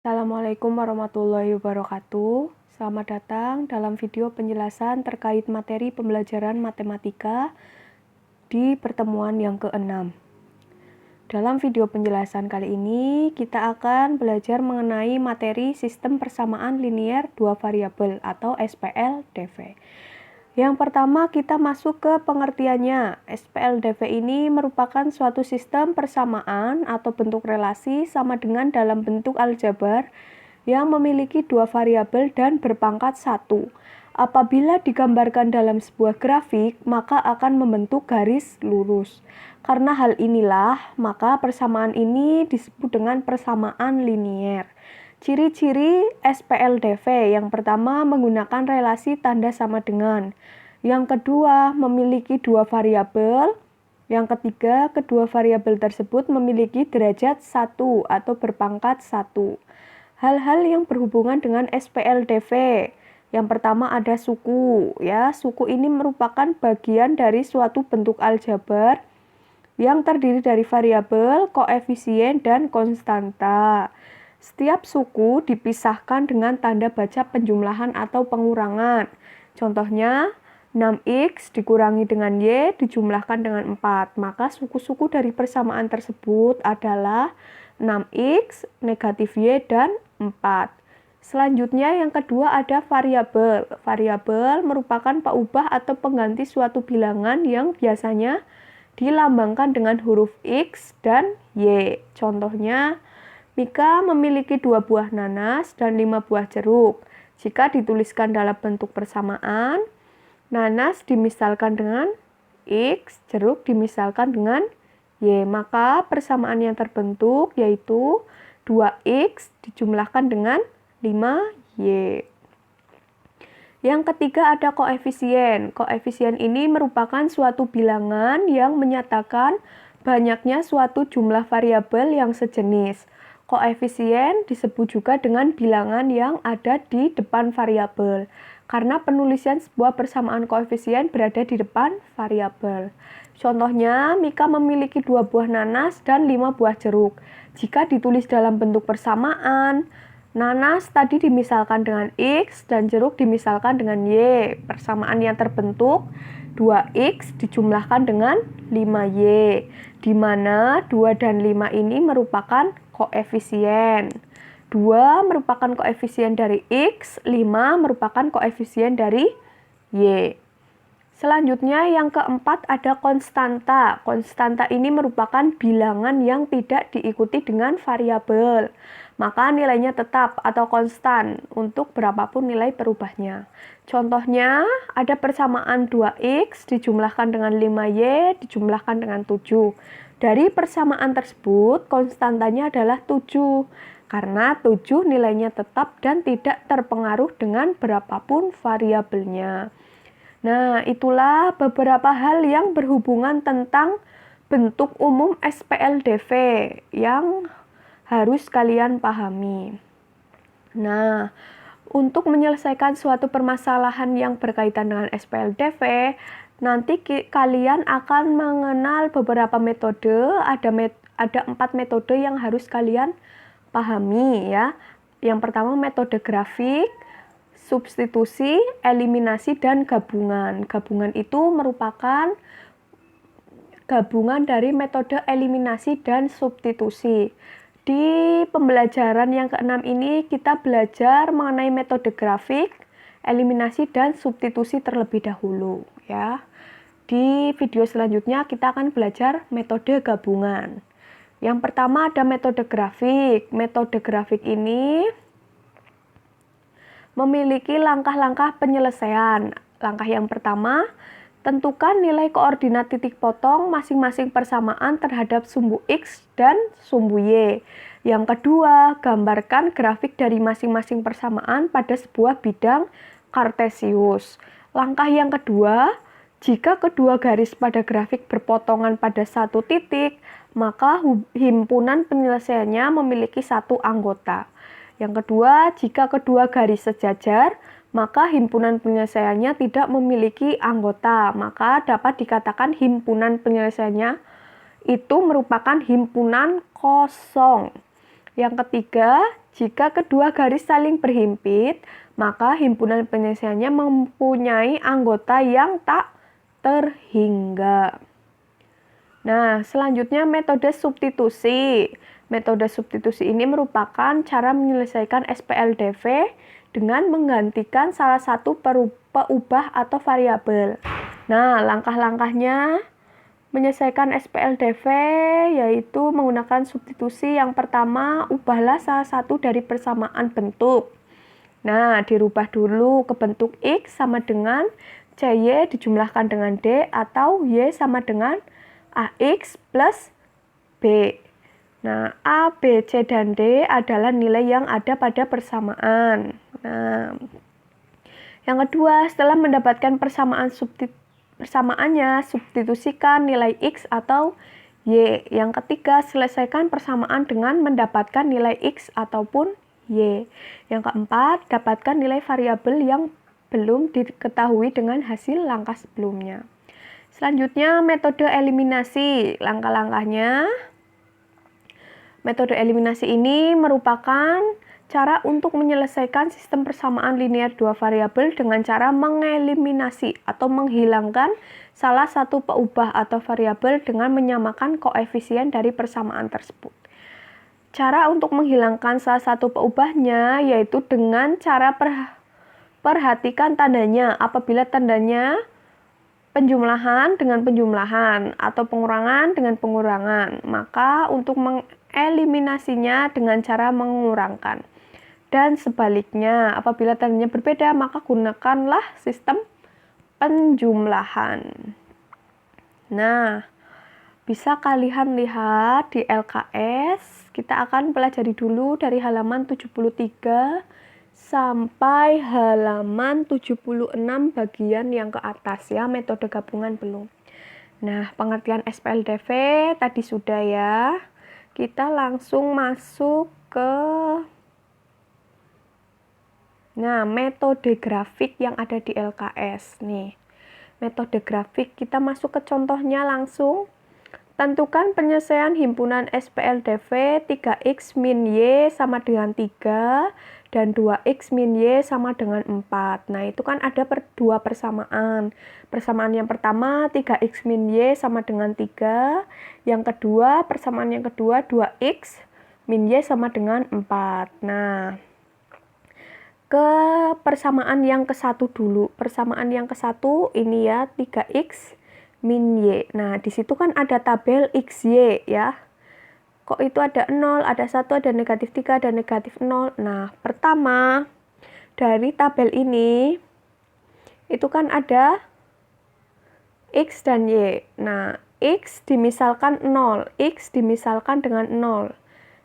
Assalamualaikum warahmatullahi wabarakatuh. Selamat datang dalam video penjelasan terkait materi pembelajaran matematika di pertemuan yang ke-6. Dalam video penjelasan kali ini, kita akan belajar mengenai materi sistem persamaan linier dua variabel atau SPLDV. Yang pertama, kita masuk ke pengertiannya. SPLDV ini merupakan suatu sistem persamaan atau bentuk relasi sama dengan dalam bentuk aljabar yang memiliki dua variabel dan berpangkat 1. Apabila digambarkan dalam sebuah grafik, maka akan membentuk garis lurus. Karena hal inilah, maka persamaan ini disebut dengan persamaan linier. Ciri-ciri SPLDV yang pertama menggunakan relasi tanda sama dengan. Yang kedua memiliki dua variabel. Yang ketiga, kedua variabel tersebut memiliki derajat 1 atau berpangkat 1. Hal-hal yang berhubungan dengan SPLDV. Yang pertama ada suku, ya. Suku ini merupakan bagian dari suatu bentuk aljabar yang terdiri dari variabel, koefisien, dan konstanta. Setiap suku dipisahkan dengan tanda baca penjumlahan atau pengurangan. Contohnya, 6x dikurangi dengan y dijumlahkan dengan 4. Maka suku-suku dari persamaan tersebut adalah 6x, negatif y, dan 4. Selanjutnya yang kedua ada variabel. Variabel merupakan peubah atau pengganti suatu bilangan yang biasanya dilambangkan dengan huruf x dan y. Contohnya, Mika memiliki 2 buah nanas dan 5 buah jeruk. Jika dituliskan dalam bentuk persamaan, nanas dimisalkan dengan x, jeruk dimisalkan dengan y. Maka persamaan yang terbentuk yaitu 2x dijumlahkan dengan 5y. Yang ketiga ada koefisien. Koefisien ini merupakan suatu bilangan yang menyatakan banyaknya suatu jumlah variabel yang sejenis. Koefisien disebut juga dengan bilangan yang ada di depan variabel, karena penulisan sebuah persamaan koefisien berada di depan variabel. Contohnya, Mika memiliki 2 buah nanas dan 5 buah jeruk. Jika ditulis dalam bentuk persamaan, nanas tadi dimisalkan dengan x dan jeruk dimisalkan dengan y. Persamaan yang terbentuk 2x dijumlahkan dengan 5y, di mana 2 dan 5 ini merupakan koefisien. 2 merupakan koefisien dari x, 5 merupakan koefisien dari y. Selanjutnya yang keempat ada konstanta. Konstanta ini merupakan bilangan yang tidak diikuti dengan variabel. Maka nilainya tetap atau konstan untuk berapapun nilai perubahnya. Contohnya ada persamaan 2x dijumlahkan dengan 5y dijumlahkan dengan 7. Dari persamaan tersebut konstantanya adalah 7. Karena 7 nilainya tetap dan tidak terpengaruh dengan berapapun variabelnya. Nah, itulah beberapa hal yang berhubungan tentang bentuk umum SPLDV yang harus kalian pahami. Nah, untuk menyelesaikan suatu permasalahan yang berkaitan dengan SPLDV, nanti kalian akan mengenal beberapa metode. Ada 4 metode yang harus kalian pahami, ya. Yang pertama metode grafik, substitusi, eliminasi, dan gabungan. Gabungan itu merupakan gabungan dari metode eliminasi dan substitusi. Di pembelajaran yang ke-6 ini kita belajar mengenai metode grafik, eliminasi, dan substitusi terlebih dahulu, ya. Di video selanjutnya kita akan belajar metode gabungan. Yang pertama ada metode grafik. Metode grafik ini memiliki langkah-langkah penyelesaian. Langkah yang pertama, tentukan nilai koordinat titik potong masing-masing persamaan terhadap sumbu x dan sumbu y. Yang kedua, gambarkan grafik dari masing-masing persamaan pada sebuah bidang kartesius. Langkah yang kedua, jika kedua garis pada grafik berpotongan pada satu titik, maka himpunan penyelesaiannya memiliki satu anggota. Yang kedua, jika kedua garis sejajar, maka himpunan penyelesaiannya tidak memiliki anggota. Maka dapat dikatakan himpunan penyelesaiannya itu merupakan himpunan kosong. Yang ketiga, Jika kedua garis saling berhimpit, maka himpunan penyelesaiannya mempunyai anggota yang tak terhingga. Nah, selanjutnya metode substitusi. Metode substitusi ini merupakan cara menyelesaikan SPLDV dengan menggantikan salah satu peubah atau variabel. Nah, langkah-langkahnya menyelesaikan SPLDV yaitu menggunakan substitusi. Yang pertama, ubahlah salah satu dari persamaan bentuk. Nah, dirubah dulu ke bentuk X sama dengan CY dijumlahkan dengan D atau Y sama dengan AX plus B. Nah, A, B, C, dan D adalah nilai yang ada pada persamaan. Nah, yang kedua, setelah mendapatkan persamaannya, substitusikan nilai X atau Y. Yang ketiga, selesaikan persamaan dengan mendapatkan nilai X ataupun Y. Yang keempat, dapatkan nilai variabel yang belum diketahui dengan hasil langkah sebelumnya. Selanjutnya, metode eliminasi. Langkah-langkahnya, metode eliminasi ini merupakan cara untuk menyelesaikan sistem persamaan linear dua variabel dengan cara mengeliminasi atau menghilangkan salah satu peubah atau variabel dengan menyamakan koefisien dari persamaan tersebut. Cara untuk menghilangkan salah satu peubahnya yaitu dengan cara perhatikan tandanya. Apabila tandanya penjumlahan dengan penjumlahan atau pengurangan dengan pengurangan, maka untuk mengeliminasinya dengan cara mengurangkan. Dan sebaliknya, apabila tandanya berbeda, maka gunakanlah sistem penjumlahan. Nah, bisa kalian lihat di LKS, kita akan pelajari dulu dari halaman 73 sampai halaman 76 bagian yang ke atas ya, metode gabungan belum. Nah, pengertian SPLDV tadi sudah ya. Kita langsung masuk ke metode grafik yang ada di LKS nih. Metode grafik, kita masuk ke contohnya langsung. Tentukan penyelesaian himpunan SPLDV 3x min Y sama dengan 3 dan 2x min Y sama dengan 4. Nah, itu kan ada dua persamaan. Persamaan yang pertama 3x min Y sama dengan 3. Yang kedua, persamaan yang kedua 2x min Y sama dengan 4. Nah, ke persamaan yang ke-1 dulu. Persamaan yang ke-1 ini ya, 3x min Y. Nah, di situ kan ada tabel XY ya. Kok itu ada 0, ada 1, ada negatif 3, ada negatif 0. Nah, pertama dari tabel ini itu kan ada X dan Y. Nah, X dimisalkan 0, X dimisalkan dengan 0.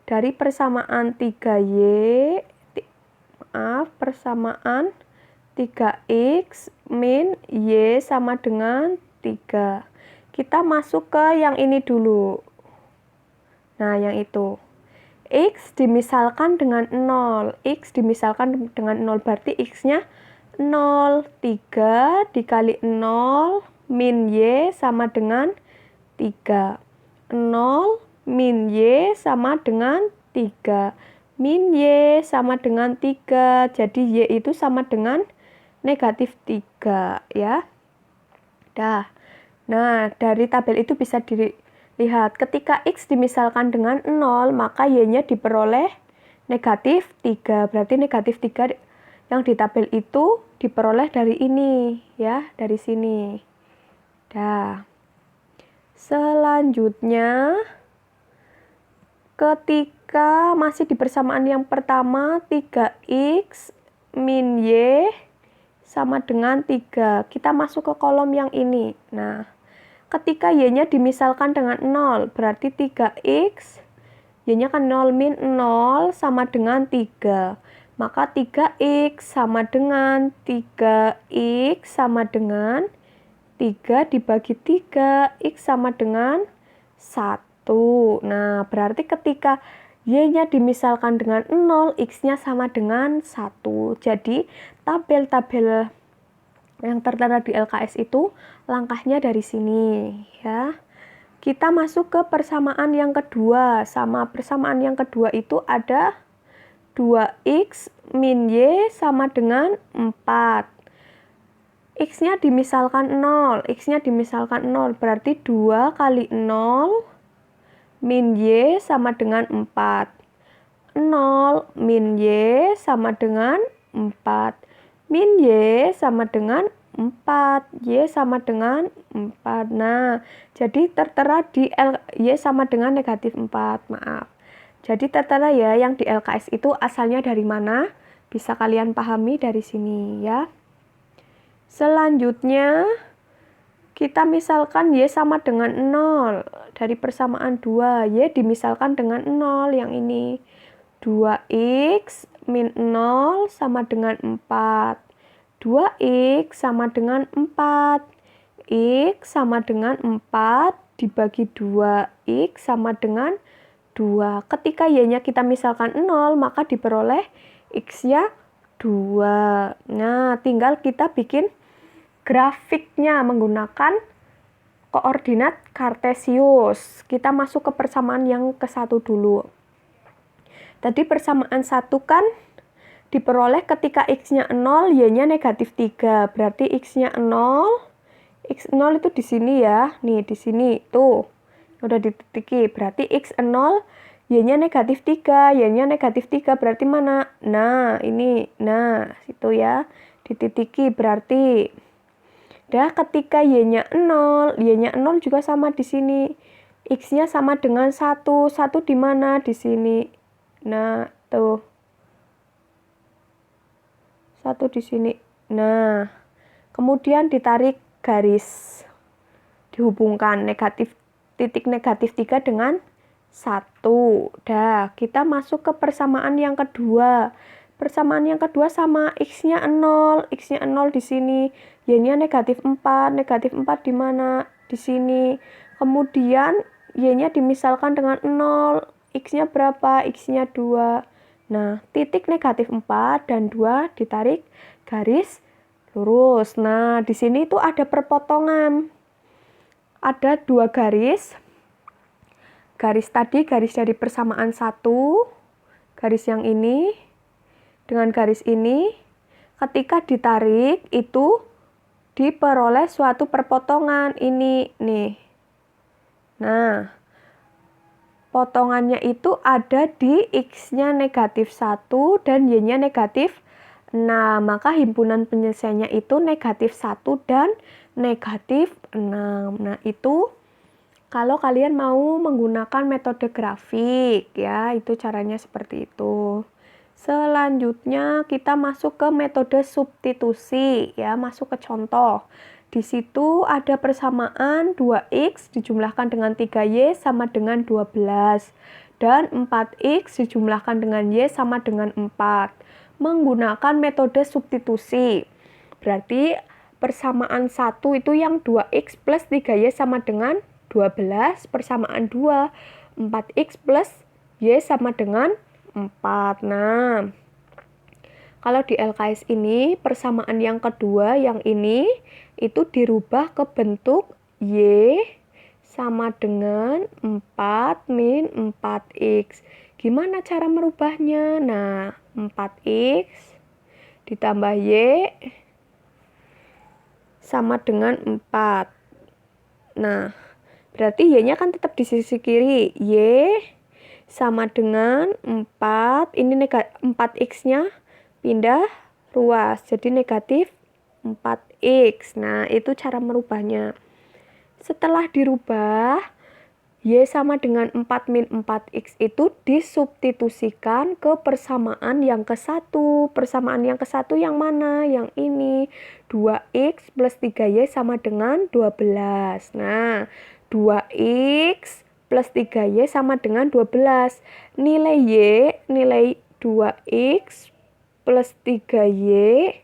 Dari persamaan 3Y, persamaan 3X min Y sama dengan 3. Kita masuk ke yang ini dulu. Nah, yang itu. X dimisalkan dengan 0. X dimisalkan dengan 0, berarti X-nya 0. 3 dikali 0 min Y sama dengan 3. 0 min Y sama dengan 3. Min Y sama dengan 3. Jadi Y itu sama dengan negatif 3 ya. Nah, dari tabel itu bisa dilihat ketika X dimisalkan dengan 0, maka Y-nya diperoleh negatif 3. Berarti negatif 3 yang di tabel itu diperoleh dari ini ya, dari sini. Selanjutnya, ketika masih di persamaan yang pertama 3x min Y sama dengan 3, kita masuk ke kolom yang ini. Nah, ketika Y-nya dimisalkan dengan 0, berarti 3x, Y-nya kan 0 min 0 sama dengan 3. Maka 3x sama dengan 3x sama dengan 3 dibagi 3, X sama dengan 1. Nah, berarti ketika Y-nya dimisalkan dengan 0, X-nya sama dengan 1. Jadi, tabel-tabel yang tertera di LKS itu langkahnya dari sini ya. Kita masuk ke persamaan yang kedua. Sama persamaan yang kedua itu ada 2x min y sama dengan 4. X-nya dimisalkan 0. X-nya dimisalkan 0. Berarti 2 kali 0 min y sama dengan 4. 0 min y sama dengan 4. Min y sama dengan 4. Y sama dengan 4. Nah, jadi tertera di y sama dengan negatif 4. Maaf. Jadi tertera ya, yang di LKS itu asalnya dari mana? Bisa kalian pahami dari sini ya. Selanjutnya, kita misalkan y sama dengan 0. Dari persamaan 2, y dimisalkan dengan 0 yang ini. 2x min 0 sama dengan 4. 2x sama dengan 4. X sama dengan 4 dibagi 2. X sama dengan 2. Ketika y-nya kita misalkan 0, maka diperoleh x-nya 2. Nah, tinggal kita bikin grafiknya menggunakan koordinat kartesius. Kita masuk ke persamaan yang ke-1 dulu. Tadi persamaan 1 kan diperoleh ketika x-nya 0, y-nya negatif 3. Berarti x-nya 0. X0 itu di sini ya. Nih, di sini. Tuh. Udah dititiki. Berarti x0, y-nya negatif 3. Y-nya negatif 3 berarti mana? Nah, ini. Nah, situ ya. Dititiki berarti. Dah, ketika y-nya 0. Y-nya 0 juga sama di sini. X-nya sama dengan 1. 1 di mana? Di sini. Nah, tuh. 1 di sini. Nah, kemudian ditarik garis. Dihubungkan titik negatif 3 dengan 1. Dah, kita masuk ke persamaan yang kedua. Persamaan yang kedua sama x-nya 0. X-nya 0 di sini. Y-nya negatif 4. Negatif 4 di mana? Di sini. Kemudian y-nya dimisalkan dengan 0. X-nya berapa? X-nya 2. Nah, titik negatif 4 dan 2 ditarik garis lurus. Nah, di sini tuh ada perpotongan. Ada 2 garis. Garis tadi, garis dari persamaan 1. Garis yang ini. Dengan garis ini. Ketika ditarik, itu diperoleh suatu perpotongan. Ini, nih. Nah, potongannya itu ada di x-nya negatif 1 dan y-nya negatif 6. Maka himpunan penyelesaiannya itu negatif 1 dan negatif 6. Nah, itu kalau kalian mau menggunakan metode grafik ya, itu caranya seperti itu. Selanjutnya kita masuk ke metode substitusi ya, masuk ke contoh. Di situ ada persamaan 2x dijumlahkan dengan 3y sama dengan 12 dan 4x dijumlahkan dengan y sama dengan 4 menggunakan metode substitusi. Berarti persamaan 1 itu yang 2x plus 3y sama dengan 12, persamaan 2 4x plus y sama dengan 4. Nah, kalau di LKS ini persamaan yang kedua yang ini itu dirubah ke bentuk y sama dengan 4 min 4x. Gimana cara merubahnya? Nah, 4x ditambah y sama dengan 4. Nah, berarti y-nya kan tetap di sisi kiri. Y sama dengan 4. Ini 4x-nya pindah ruas. Jadi negatif 4x. Nah, itu cara merubahnya. Setelah dirubah, y sama dengan 4 min 4x itu disubstitusikan ke persamaan yang ke-1. Persamaan yang ke-1 yang mana? Yang ini. 2x plus 3y sama dengan 12. Nah, 2x plus 3y sama dengan 12. Nilai y, nilai 2x plus 3y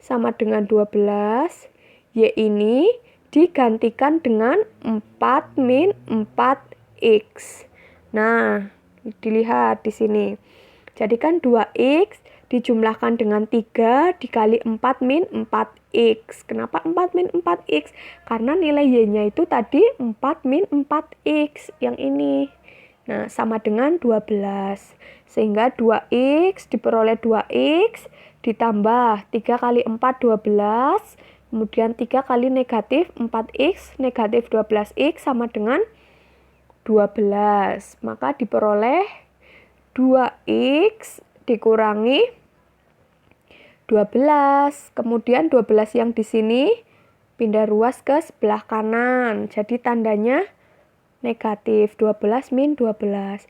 sama dengan 12. Y ini digantikan dengan 4 min 4x. Nah, dilihat di sini. Jadi kan 2x dijumlahkan dengan 3 dikali 4 min 4x. Kenapa 4 min 4x? Karena nilai y-nya itu tadi 4 min 4x. Yang ini. Nah, sama dengan 12. Sehingga 2x diperoleh 2x ditambah 3 kali 4 12. Kemudian 3 kali negatif 4x negatif 12x sama dengan 12. Maka diperoleh 2x dikurangi 12. Kemudian 12 yang di sini pindah ruas ke sebelah kanan. Jadi tandanya negatif. 12 min 12.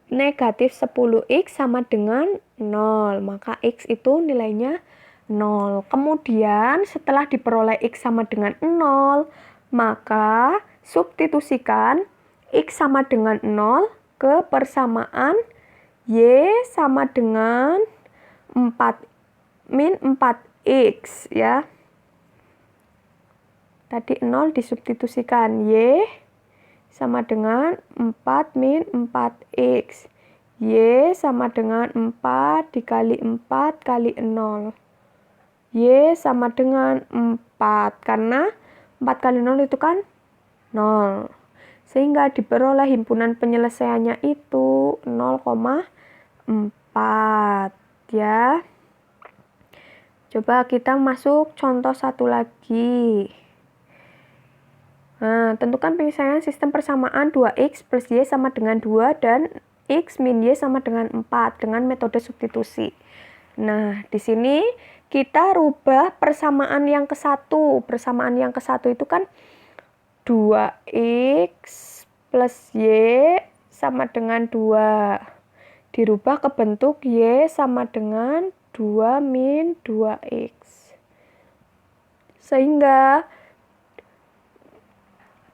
Negatif 10x sama dengan 0. Maka x itu nilainya 0. Kemudian setelah diperoleh x sama dengan 0, maka substitusikan x sama dengan 0 ke persamaan y sama dengan 4 min 4x ya. Tadi 0 disubstitusikan, y sama dengan 4 min 4x. Y sama dengan 4 dikali 4 kali 0. Y sama dengan 4, karena 4 kali 0 itu kan 0. Sehingga diperoleh himpunan penyelesaiannya itu 0,4 ya. Coba kita masuk contoh satu lagi. Nah, tentukan penyelesaian sistem persamaan 2x plus y sama dengan 2 dan x min y sama dengan 4 dengan metode substitusi. Nah, di sini kita rubah persamaan yang ke satu. Persamaan yang ke satu itu kan 2x plus y sama dengan 2. Dirubah ke bentuk y sama dengan 2 min 2x. Sehingga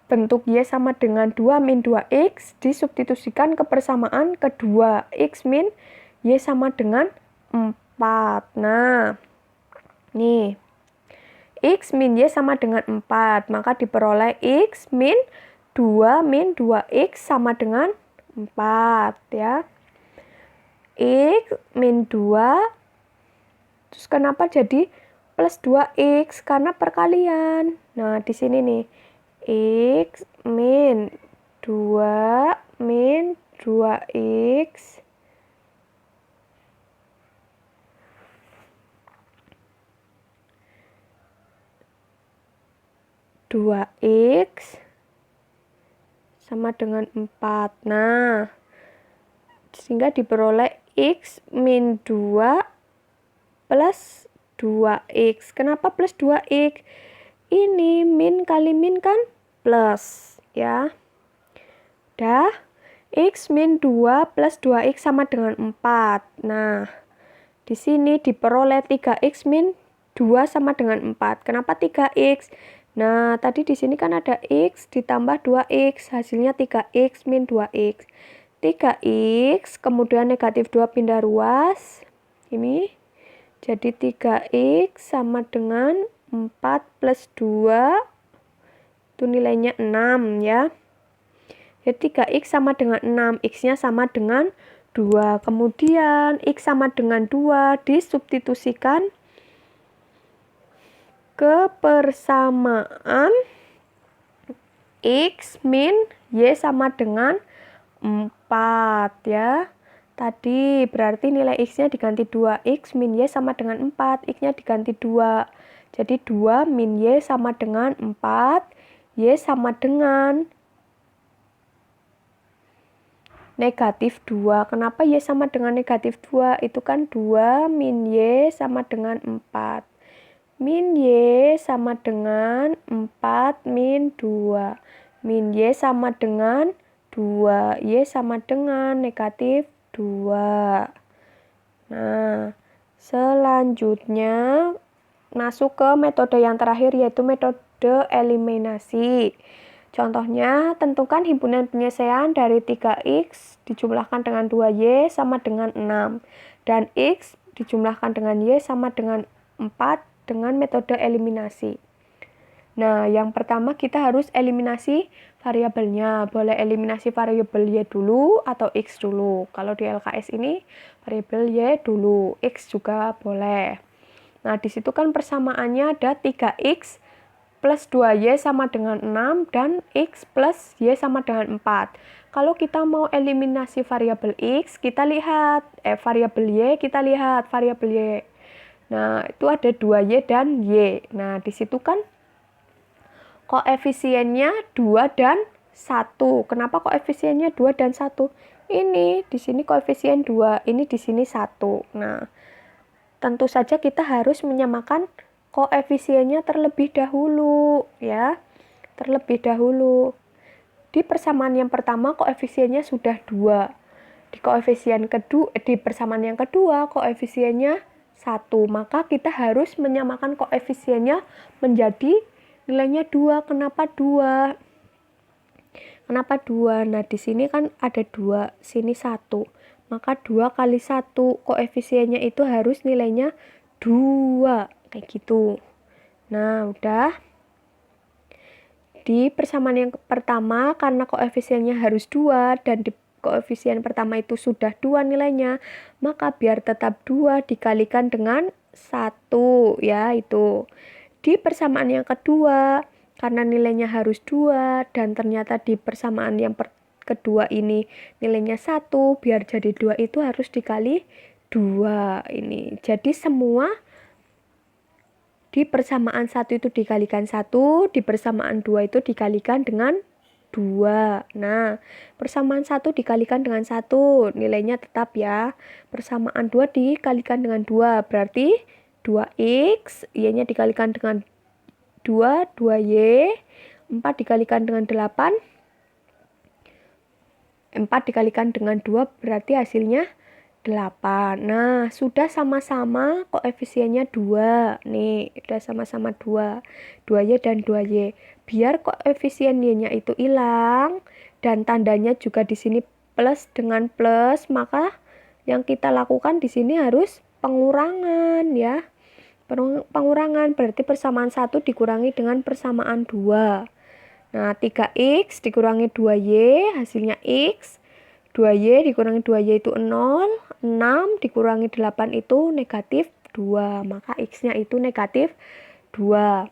bentuk y sama dengan 2 min 2x disubstitusikan ke persamaan kedua, x min y sama dengan 4. Nah, nih, x min y sama dengan 4, maka diperoleh x min 2 min 2x sama dengan 4 ya. X min 2, terus kenapa jadi plus 2x? Karena perkalian. Nah, di sini nih, x min 2 min 2x sama dengan 4. Nah, sehingga diperoleh x min 2 plus 2x. Kenapa plus 2x? Ini min kali min kan plus ya. Dah, x min 2 plus 2x sama dengan 4. Nah, di sini diperoleh 3x min 2 sama dengan 4. Kenapa 3x? Nah, tadi di sini kan ada x ditambah 2x, hasilnya 3x min 2x. 3x, kemudian negatif 2 pindah ruas. Ini jadi 3x sama dengan 4 plus 2, itu nilainya 6 ya. Jadi 3x sama dengan 6, x-nya sama dengan 2. Kemudian x sama dengan 2 disubstitusikan ke persamaan x min y sama dengan 4 ya. Tadi berarti nilai x-nya diganti 2, x min y sama dengan 4, x-nya diganti 2. Jadi 2 min y sama dengan 4, y sama dengan negatif 2. Kenapa y sama dengan negatif 2? Itu kan 2 min y sama dengan 4. Min y sama dengan 4 min 2. Min y sama dengan 2. Y sama dengan negatif 2. Nah, selanjutnya masuk ke metode yang terakhir, yaitu metode eliminasi. Contohnya, tentukan himpunan penyelesaian dari 3x dijumlahkan dengan 2y sama dengan 6. Dan x dijumlahkan dengan y sama dengan 4 dengan metode eliminasi. Nah, yang pertama kita harus eliminasi variabelnya. Boleh eliminasi variabel y dulu atau x dulu. Kalau di LKS ini variabel y dulu, x juga boleh. Nah, di situ kan persamaannya ada 3x plus 2Y sama dengan 6 dan X plus Y sama dengan 4. Kalau kita mau eliminasi variabel X, kita lihat, variabel Y, kita lihat variabel Y. Nah, itu ada 2Y dan Y. Nah, di situ kan koefisiennya 2 dan 1. Kenapa koefisiennya 2 dan 1? Ini, di sini koefisien 2, ini di sini 1. Nah, tentu saja kita harus menyamakan koefisiennya terlebih dahulu, ya. Terlebih dahulu. Di persamaan yang pertama koefisiennya sudah 2. Di persamaan yang kedua koefisiennya 1. Maka kita harus menyamakan koefisiennya menjadi nilainya 2. Kenapa 2? Kenapa 2? Nah, di sini kan ada 2, sini 1. Maka 2 kali 1 koefisiennya itu harus nilainya 2. Kayak gitu. Nah, udah. Di persamaan yang pertama, karena koefisiennya harus 2 dan di koefisien pertama itu sudah 2 nilainya, maka biar tetap 2 dikalikan dengan 1, ya itu. Di persamaan yang kedua, karena nilainya harus 2 dan ternyata di persamaan yang kedua ini nilainya 1, biar jadi 2 itu harus dikali 2 ini. Jadi semua di persamaan 1 itu dikalikan 1, di persamaan 2 itu dikalikan dengan 2. Nah, persamaan 1 dikalikan dengan 1, nilainya tetap ya. Persamaan 2 dikalikan dengan 2, berarti 2x, y-nya dikalikan dengan 2, 2y, 4 dikalikan dengan 8, 4 dikalikan dengan 2 berarti hasilnya 8. Nah, sudah sama-sama koefisiennya 2. Nih, sudah sama-sama 2. 2Y dan 2Y. Biar koefisien Y-nya itu hilang dan tandanya juga di sini plus dengan plus, maka yang kita lakukan di sini harus pengurangan ya. Pengurangan berarti persamaan 1 dikurangi dengan persamaan 2. Nah, 3x dikurangi 2y hasilnya x. 2y dikurangi 2y itu 0, 6 dikurangi 8 itu negatif 2, maka x-nya itu negatif 2.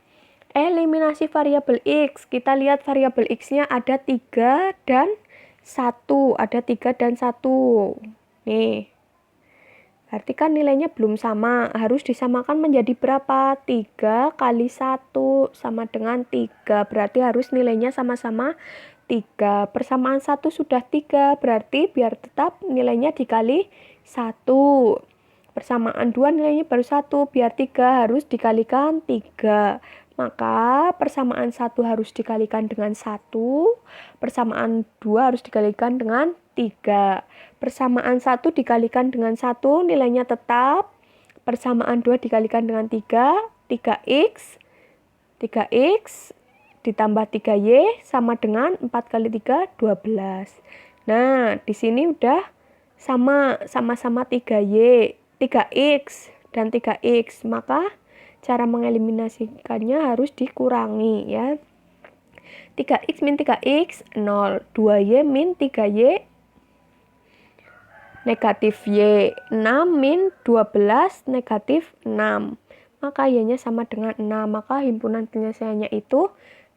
Eliminasi variabel x, kita lihat variabel x-nya ada 3 dan 1, ada 3 dan 1. Nih, berarti kan nilainya belum sama, harus disamakan menjadi berapa? 3 kali 1 sama dengan 3, berarti harus nilainya sama-sama 3. Persamaan 1 sudah 3, berarti biar tetap nilainya dikali 1. Persamaan 2 nilainya baru 1, biar 3 harus dikalikan 3. Maka persamaan 1 harus dikalikan dengan 1, persamaan 2 harus dikalikan dengan 3. Persamaan 1 dikalikan dengan 1, nilainya tetap. Persamaan 2 dikalikan dengan 3, 3x ditambah 3y sama dengan 4 kali 3, 12. Nah, di sini udah sama-sama 3y, 3x, dan 3x. Maka cara mengeliminasikannya harus dikurangi ya. 3x min 3x, 0. 2y min 3y, negatif y. 6 min 12, negatif 6. Maka y-nya sama dengan 6. Maka himpunan penyelesaiannya itu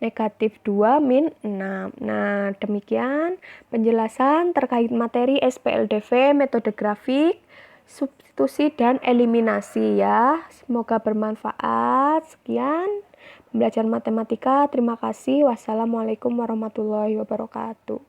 negatif 2 min 6. Nah, demikian penjelasan terkait materi SPLDV, metode grafik, substitusi, dan eliminasi ya. Semoga bermanfaat. Sekian pembelajaran matematika. Terima kasih. Wassalamualaikum warahmatullahi wabarakatuh.